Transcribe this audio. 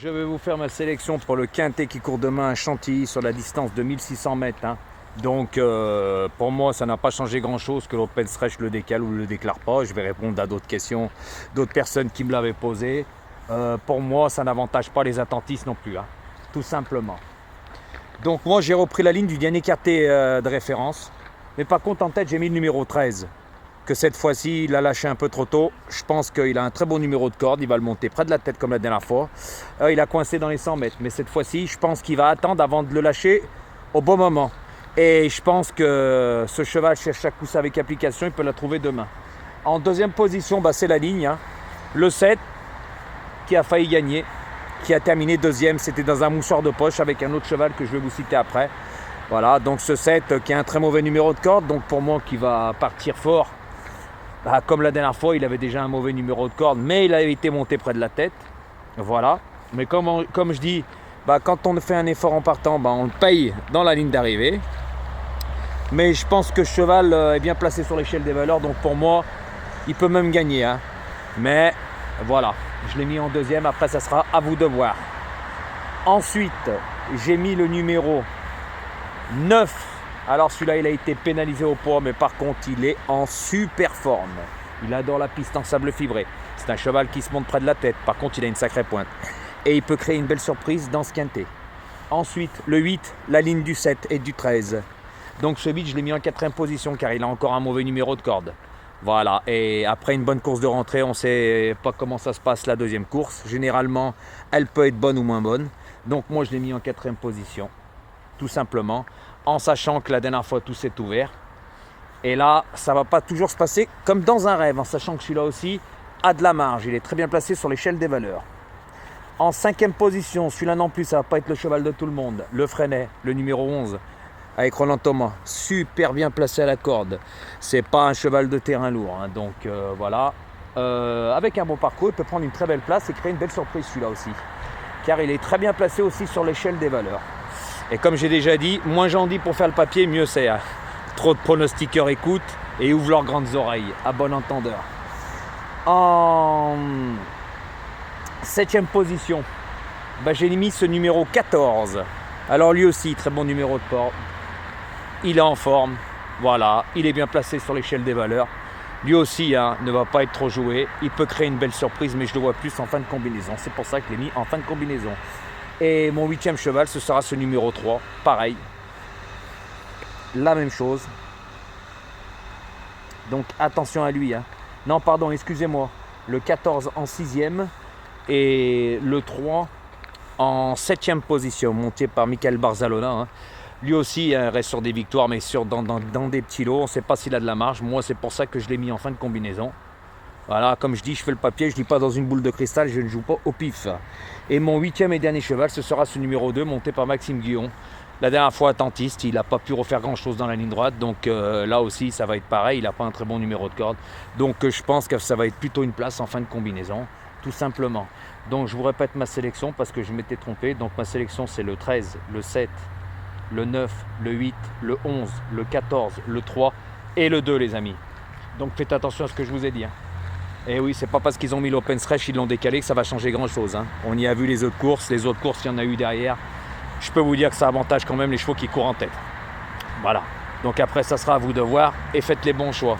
Je vais vous faire ma sélection pour le quintet qui court demain à Chantilly sur la distance de 1600 mètres. Donc pour moi ça n'a pas changé grand chose que l'Open Stretch le décale ou le déclare pas. Je vais répondre à d'autres questions d'autres personnes qui me l'avaient posé. Pour moi ça n'avantage pas les attentistes non plus, tout simplement. Donc moi j'ai repris la ligne du dernier quintet de référence. Mais par contre en tête j'ai mis le numéro 13. Que cette fois-ci il a lâché un peu trop tôt. Je pense qu'il a un très bon numéro de corde, il va le monter près de la tête comme la dernière fois. Il a coincé dans les 100 mètres, mais cette fois-ci je pense qu'il va attendre avant de le lâcher au bon moment. Et je pense que ce cheval cherche à course avec application, il peut la trouver demain. En deuxième position, c'est la ligne, le 7 qui a failli gagner, qui a terminé deuxième, c'était dans un moussoir de poche avec un autre cheval que je vais vous citer après. Voilà, donc ce 7 qui a un très mauvais numéro de corde, donc pour moi qui va partir fort. Comme la dernière fois, il avait déjà un mauvais numéro de corde, mais il avait été monté près de la tête. Voilà. Mais comme je dis, quand on fait un effort en partant, on le paye dans la ligne d'arrivée. Mais je pense que ce cheval est bien placé sur l'échelle des valeurs, donc pour moi, il peut même gagner. Mais voilà, je l'ai mis en deuxième, après ça sera à vous de voir. Ensuite, j'ai mis le numéro 9. Alors celui-là, il a été pénalisé au poids, mais par contre, il est en super forme. Il adore la piste en sable fibré. C'est un cheval qui se monte près de la tête. Par contre, il a une sacrée pointe. Et il peut créer une belle surprise dans ce quintet. Ensuite, le 8, la ligne du 7 et du 13. Donc ce 8, je l'ai mis en 4e position car il a encore un mauvais numéro de corde. Voilà, et après une bonne course de rentrée, on ne sait pas comment ça se passe la deuxième course. Généralement, elle peut être bonne ou moins bonne. Donc moi, je l'ai mis en 4e position, tout simplement. En sachant que la dernière fois tout s'est ouvert. Et là, ça ne va pas toujours se passer comme dans un rêve, en sachant que celui-là aussi a de la marge. Il est très bien placé sur l'échelle des valeurs. En 5e position, celui-là non plus, ça ne va pas être le cheval de tout le monde. Le Freinet, le numéro 11, avec Roland Thomas. Super bien placé à la corde. C'est pas un cheval de terrain lourd. Donc voilà. Avec un bon parcours, il peut prendre une très belle place et créer une belle surprise celui-là aussi. Car il est très bien placé aussi sur l'échelle des valeurs. Et comme j'ai déjà dit, moins j'en dis pour faire le papier, mieux c'est. Trop de pronostiqueurs écoutent et ouvrent leurs grandes oreilles, à bon entendeur. En 7e position, j'ai mis ce numéro 14. Alors lui aussi, très bon numéro de port. Il est en forme, voilà, il est bien placé sur l'échelle des valeurs. Lui aussi ne va pas être trop joué. Il peut créer une belle surprise, mais je le vois plus en fin de combinaison. C'est pour ça que je l'ai mis en fin de combinaison. Et mon 8e cheval, ce sera ce numéro 3. Pareil. La même chose. Donc attention à lui. Non, pardon, excusez-moi. Le 14 en 6e et le 3 en 7e position, monté par Michael Barzalona. Lui aussi reste sur des victoires, mais dans des petits lots. On ne sait pas s'il a de la marge. Moi, c'est pour ça que je l'ai mis en fin de combinaison. Voilà, comme je dis, je fais le papier, je ne dis pas dans une boule de cristal, je ne joue pas au pif. Et mon 8e et dernier cheval, ce sera ce numéro 2, monté par Maxime Guillon. La dernière fois, attentiste, il n'a pas pu refaire grand-chose dans la ligne droite. Donc là aussi, ça va être pareil, il n'a pas un très bon numéro de corde. Donc je pense que ça va être plutôt une place en fin de combinaison, tout simplement. Donc je vous répète ma sélection parce que je m'étais trompé. Donc ma sélection, c'est le 13, le 7, le 9, le 8, le 11, le 14, le 3 et le 2, les amis. Donc faites attention à ce que je vous ai dit. Et oui, c'est pas parce qu'ils ont mis l'Open Stretch, ils l'ont décalé que ça va changer grand chose. On y a vu les autres courses, il y en a eu derrière. Je peux vous dire que ça avantage quand même les chevaux qui courent en tête. Voilà. Donc après, ça sera à vous de voir et faites les bons choix.